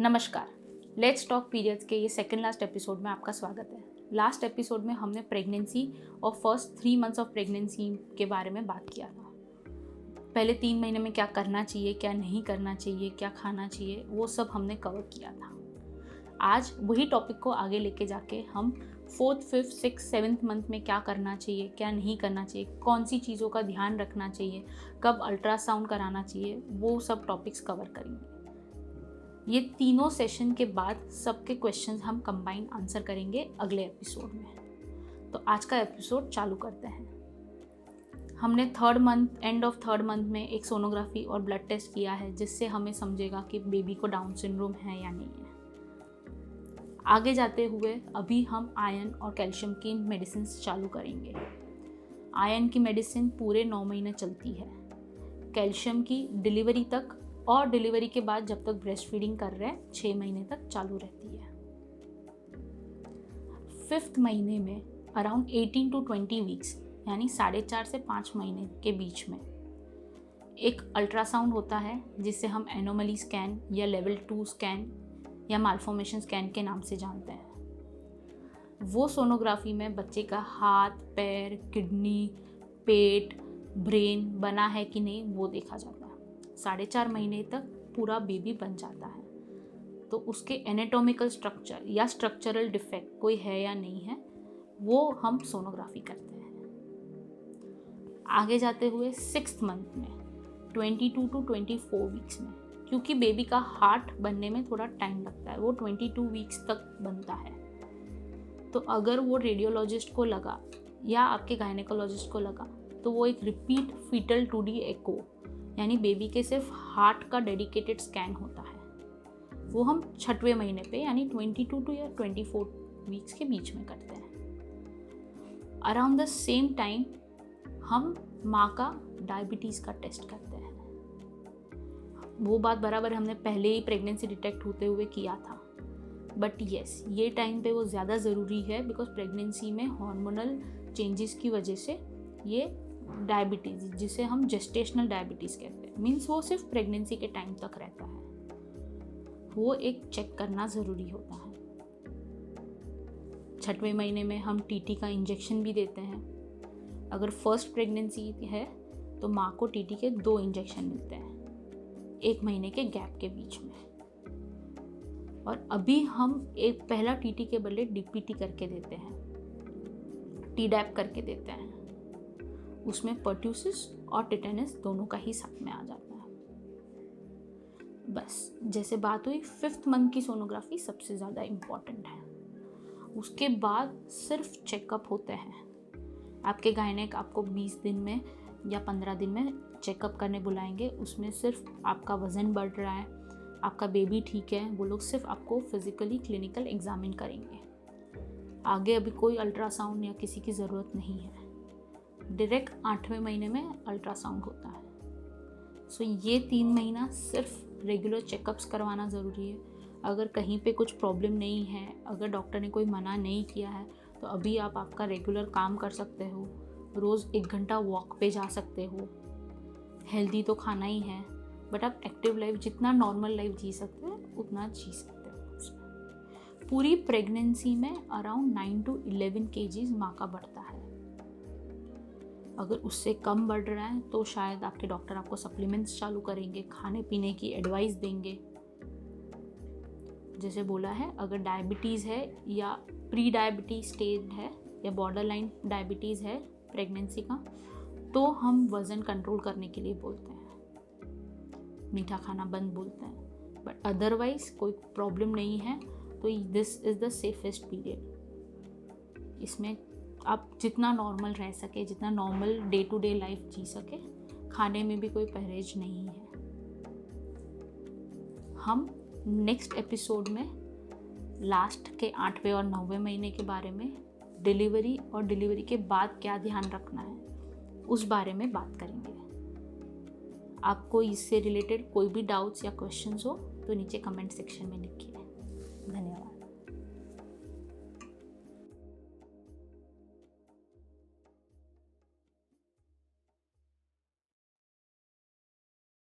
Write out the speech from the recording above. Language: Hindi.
नमस्कार, लेट्स टॉक पीरियड्स के ये सेकंड लास्ट एपिसोड में आपका स्वागत है। लास्ट एपिसोड में हमने प्रेगनेंसी और फर्स्ट 3 मंथ्स ऑफ प्रेगनेंसी के बारे में बात किया था। पहले 3 महीने में क्या करना चाहिए, क्या नहीं करना चाहिए, क्या खाना चाहिए, वो सब हमने कवर किया था। आज वही टॉपिक को आगे लेके जाके हम 4th, 5th, 6th, 7th month में क्या करना चाहिए, क्या नहीं करना चाहिए, कौन सी चीज़ों का ध्यान रखना चाहिए, कब अल्ट्रासाउंड कराना चाहिए, वो सब टॉपिक्स कवर करेंगे। ये तीनों सेशन के बाद सबके क्वेश्चंस हम कंबाइन आंसर करेंगे अगले एपिसोड में। तो आज का एपिसोड चालू करते हैं। हमने एंड ऑफ थर्ड मंथ में एक सोनोग्राफी और ब्लड टेस्ट किया है, जिससे हमें समझेगा कि बेबी को डाउन सिंड्रोम है या नहीं है। आगे जाते हुए अभी हम आयरन और कैल्शियम की मेडिसिन चालू करेंगे। आयरन की मेडिसिन पूरे 9 महीने चलती है, कैल्शियम की डिलीवरी तक, और डिलीवरी के बाद जब तक ब्रेस्ट फीडिंग कर रहे हैं 6 महीने तक चालू रहती है। 5th महीने में अराउंड 18 to 20 वीक्स यानी 4.5 से 5 महीने के बीच में एक अल्ट्रासाउंड होता है, जिसे हम एनोमली स्कैन या लेवल 2 स्कैन या मालफॉर्मेशन स्कैन के नाम से जानते हैं। वो सोनोग्राफी में बच्चे का हाथ, पैर, किडनी, पेट, ब्रेन बना है कि नहीं वो देखा जाता है। 4.5 महीने तक पूरा बेबी बन जाता है, तो उसके एनाटॉमिकल स्ट्रक्चर या स्ट्रक्चरल डिफेक्ट कोई है या नहीं है, वो हम सोनोग्राफी करते हैं। आगे जाते हुए 6th मंथ में 22 to 24 वीक्स में, क्योंकि बेबी का हार्ट बनने में थोड़ा टाइम लगता है, वो 22 वीक्स तक बनता है। तो अगर वो रेडियोलॉजिस्ट को लगा या आपके गायनेकोलॉजिस्ट को लगा, तो वो एक रिपीट फीटल 2D एको यानी बेबी के सिर्फ हार्ट का डेडिकेटेड स्कैन होता है, वो हम 6वें महीने पे यानी 22 to 24 वीक्स के बीच में करते हैं। अराउंड द सेम टाइम हम माँ का डायबिटीज़ का टेस्ट करते हैं। वो बात बराबर हमने पहले ही प्रेगनेंसी डिटेक्ट होते हुए किया था, बट येस, ये टाइम पे वो ज़्यादा ज़रूरी है, बिकॉज प्रेगनेंसी में हार्मोनल चेंजेस की वजह से ये डायबिटीज़, जिसे हम जेस्टेशनल डायबिटीज़ कहते हैं, मीन्स वो सिर्फ प्रेगनेंसी के टाइम तक रहता है, वो एक चेक करना ज़रूरी होता है। 6वें महीने में हम टीटी का इंजेक्शन भी देते हैं। अगर फर्स्ट प्रेगनेंसी है तो माँ को टीटी के 2 इंजेक्शन मिलते हैं 1 महीने के गैप के बीच में। और अभी हम एक पहला टीटी के बदले डीपीटी करके देते हैं, टीडैप करके देते हैं। उसमें पर्ट्यूसिस और टेटेनस दोनों का ही साथ में आ जाता है। बस जैसे बात हुई, 5th मंथ की सोनोग्राफी सबसे ज़्यादा इम्पॉर्टेंट है। उसके बाद सिर्फ चेकअप होते हैं। आपके गायनेक आपको 20 दिन में या 15 दिन में चेकअप करने बुलाएंगे। उसमें सिर्फ आपका वज़न बढ़ रहा है, आपका बेबी ठीक है, वो लोग सिर्फ आपको फिज़िकली क्लिनिकल एग्जामिन करेंगे। आगे अभी कोई अल्ट्रासाउंड या किसी की ज़रूरत नहीं है। डायरेक्ट 8वें महीने में अल्ट्रासाउंड होता है। सो ये 3 महीना सिर्फ रेगुलर चेकअप्स करवाना ज़रूरी है। अगर कहीं पे कुछ प्रॉब्लम नहीं है, अगर डॉक्टर ने कोई मना नहीं किया है, तो अभी आप आपका रेगुलर काम कर सकते हो। रोज़ 1 घंटा वॉक पे जा सकते हो। हेल्दी तो खाना ही है, बट आप एक्टिव लाइफ, जितना नॉर्मल लाइफ जी सकते हो उतना जी सकते हो। पूरी प्रेगनेंसी में अराउंड 9 to 11 kgs माँ का बढ़ता है। अगर उससे कम बढ़ रहा है तो शायद आपके डॉक्टर आपको सप्लीमेंट्स चालू करेंगे, खाने पीने की एडवाइस देंगे। जैसे बोला है, अगर डायबिटीज़ है या प्री डायबिटीज स्टेज है या बॉर्डर लाइन डायबिटीज़ है प्रेगनेंसी का, तो हम वज़न कंट्रोल करने के लिए बोलते हैं, मीठा खाना बंद बोलते हैं। बट अदरवाइज कोई प्रॉब्लम नहीं है तो this is the safest period. इसमें आप जितना नॉर्मल रह सके, जितना normal day to day life जी सके, खाने में भी कोई परहेज नहीं है। हम नेक्स्ट एपिसोड में लास्ट के 8वें और 9वें महीने के बारे में, डिलीवरी और डिलीवरी के बाद क्या ध्यान रखना है, उस बारे में बात करेंगे। आपको इससे रिलेटेड कोई भी डाउट्स या क्वेश्चंस हो तो नीचे कमेंट सेक्शन में लिखिए। धन्यवाद।